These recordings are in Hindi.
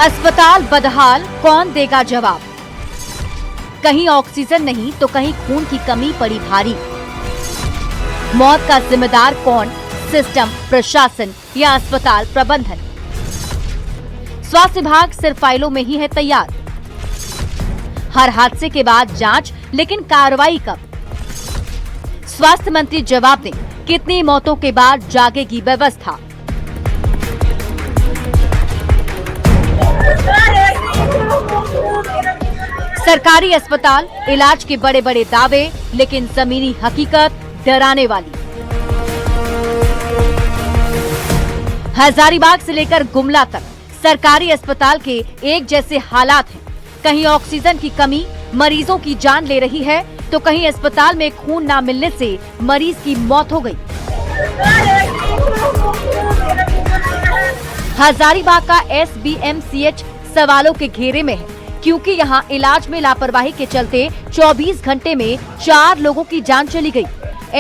अस्पताल बदहाल, कौन देगा जवाब? कहीं ऑक्सीजन नहीं तो कहीं खून की कमी पड़ी भारी। मौत का जिम्मेदार कौन? सिस्टम, प्रशासन या अस्पताल प्रबंधन? स्वास्थ्य विभाग सिर्फ फाइलों में ही है तैयार। हर हादसे के बाद जांच, लेकिन कार्रवाई कब? स्वास्थ्य मंत्री जवाब दें, कितनी मौतों के बाद जागेगी व्यवस्था? सरकारी अस्पताल, इलाज के बड़े बड़े दावे, लेकिन जमीनी हकीकत डराने वाली। हजारीबाग से लेकर गुमला तक सरकारी अस्पताल के एक जैसे हालात हैं। कहीं ऑक्सीजन की कमी मरीजों की जान ले रही है, तो कहीं अस्पताल में खून न मिलने से मरीज की मौत हो गई। हजारीबाग का SBMCH सवालों के घेरे में है, क्योंकि यहां इलाज में लापरवाही के चलते 24 घंटे में 4 लोगों की जान चली गई।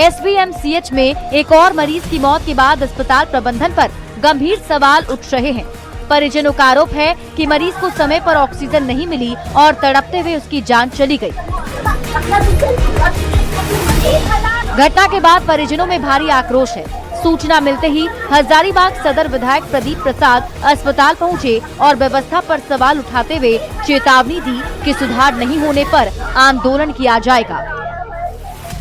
SBMCH में एक और मरीज की मौत के बाद अस्पताल प्रबंधन पर गंभीर सवाल उठ रहे हैं। परिजनों का आरोप है कि मरीज को समय पर ऑक्सीजन नहीं मिली और तड़पते हुए उसकी जान चली गई। घटना के बाद परिजनों में भारी आक्रोश है। सूचना मिलते ही हजारीबाग सदर विधायक प्रदीप प्रसाद अस्पताल पहुंचे और व्यवस्था पर सवाल उठाते हुए चेतावनी दी कि सुधार नहीं होने पर आंदोलन किया जाएगा।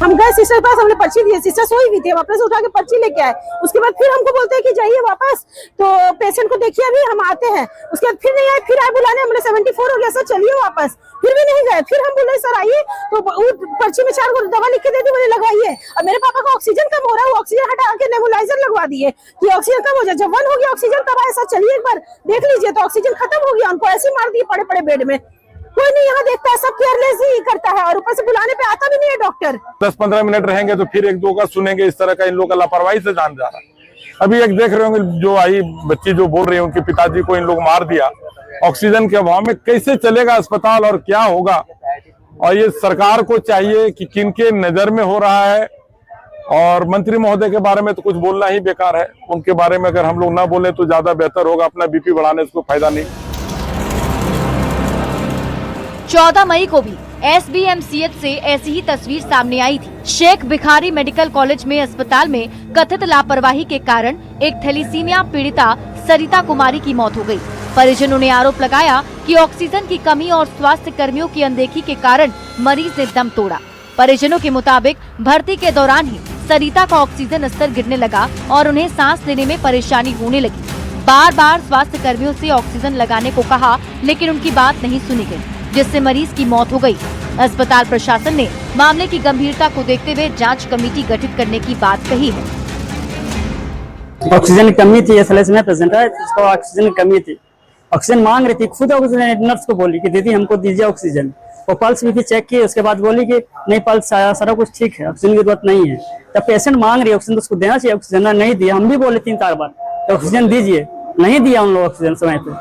हम गए सिस्टर के पास, हमने पर्ची दी, सिस्टर सोई हुई थी, वापस उठा के पर्ची लेके आए। उसके बाद फिर हमको बोलते हैं कि जाइए वापस, तो पेशेंट को देखिए अभी हम आते हैं। उसके बाद फिर नहीं आए, फिर आए बुलाने, हमने 74 हो गया सर, चलिए वापस, फिर भी नहीं गए। फिर हम बोले सर आइए, तो पर्ची में 4 दवा लिख के दे दी, मुझे लगवाइए। अब मेरे पापा का ऑक्सीजन कम हो रहा है, वो ऑक्सीजन हटा के नेबुलाइजर लगवा दिए कि ऑक्सीजन कम हो जाए। जब 1 हो गया ऑक्सीजन तब आए सर, चलिए एक बार देख लीजिए, तो ऑक्सीजन खत्म हो गया। उनको ऐसे मार दिए पड़े बेड में, कोई नहीं यहाँ देखता है, सब केयरलेस ही करता है, और ऊपर से बुलाने पे आता भी नहीं है डॉक्टर। 10-15 मिनट रहेंगे तो फिर एक दो का सुनेंगे। इस तरह का इन लोग का लापरवाही से जान जा रहा है। अभी एक देख रहे होंगे, जो आई बच्ची जो बोल रही है, उनके पिताजी को इन लोग मार दिया। ऑक्सीजन के अभाव में कैसे चलेगा अस्पताल और क्या होगा? और ये सरकार को चाहिए कि किनके नजर में हो रहा है। और मंत्री महोदय के बारे में तो कुछ बोलना ही बेकार है। उनके बारे में अगर हम लोग ना बोले तो ज्यादा बेहतर होगा। अपना BP बढ़ाने से कोई फायदा नहीं। 14 मई को भी SBMCH से ऐसी ही तस्वीर सामने आई थी। शेख भिखारी मेडिकल कॉलेज में अस्पताल में कथित लापरवाही के कारण एक थैलीसीमिया पीड़िता सरिता कुमारी की मौत हो गई। परिजनों ने आरोप लगाया कि ऑक्सीजन की कमी और स्वास्थ्य कर्मियों की अनदेखी के कारण मरीज ने दम तोड़ा। परिजनों के मुताबिक भर्ती के दौरान ही सरिता का ऑक्सीजन स्तर गिरने लगा और उन्हें सांस लेने में परेशानी होने लगी। बार बार स्वास्थ्य कर्मियों से ऑक्सीजन लगाने को कहा, लेकिन उनकी बात नहीं सुनी गई, जिससे मरीज की मौत हो गई। अस्पताल प्रशासन ने मामले की गंभीरता को देखते हुए जांच कमेटी गठित करने की बात कही है। ऑक्सीजन की कमी थी, SLS में प्रेजेंट है, इसको ऑक्सीजन की कमी थी। ऑक्सीजन मांग रही थी, खुद ऑक्सीजन नर्स को बोली कि दीदी हमको दीजिए ऑक्सीजन। वो पल्स भी चेक की, उसके बाद बोली कि नहीं पल्स आया, सारा कुछ ठीक है, ऑक्सीजन की जरूरत नहीं है। जब पेशेंट मांग रही है ऑक्सीजन तो उसको देना चाहिए। ऑक्सीजन नहीं दिया, हम भी बोले 3-4 बार तो ऑक्सीजन दीजिए, नहीं दिया उन लोग ऑक्सीजन समय पे।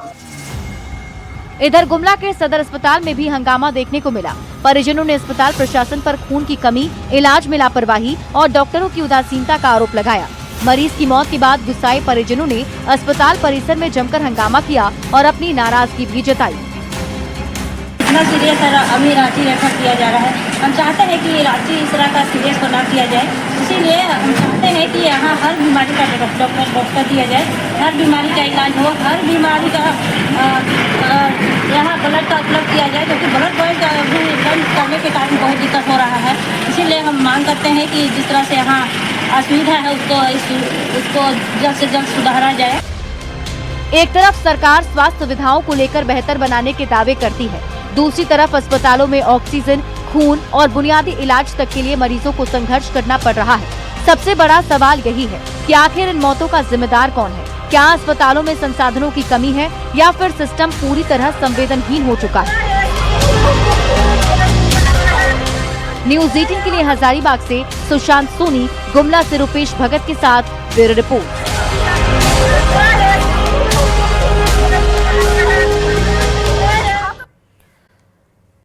इधर गुमला के सदर अस्पताल में भी हंगामा देखने को मिला। परिजनों ने अस्पताल प्रशासन पर खून की कमी, इलाज में लापरवाही और डॉक्टरों की उदासीनता का आरोप लगाया। मरीज की मौत के बाद गुस्साए परिजनों ने अस्पताल परिसर में जमकर हंगामा किया और अपनी नाराजगी भी जताई। इतना सीरियस अभी रांची रेफर किया जा रहा है। हम चाहते हैं कि रांची इस तरह का सीरियस को ना किया जाए, इसीलिए हम चाहते हैं कि यहाँ हर बीमारी का डॉक्टर दिया जाए, हर बीमारी का इलाज हो, हर बीमारी का यहाँ ब्लड का उपलब्ध किया जाए, क्योंकि ब्लड बैंक बंद करने के कारण बहुत दिक्कत हो रहा है। इसीलिए हम मांग करते हैं कि जिस तरह से यहाँ असुविधा है उसको जल्द से जल्द सुधारा जाए। एक तरफ सरकार स्वास्थ्य सुविधाओं को लेकर बेहतर बनाने के दावे करती है, दूसरी तरफ अस्पतालों में ऑक्सीजन, खून और बुनियादी इलाज तक के लिए मरीजों को संघर्ष करना पड़ रहा है। सबसे बड़ा सवाल यही है कि आखिर इन मौतों का जिम्मेदार कौन है? क्या अस्पतालों में संसाधनों की कमी है या फिर सिस्टम पूरी तरह संवेदनहीन हो चुका है? न्यूज़ 18 के लिए हजारीबाग से सुशांत सोनी, गुमला से रुपेश भगत के साथ ब्यूरो रिपोर्ट।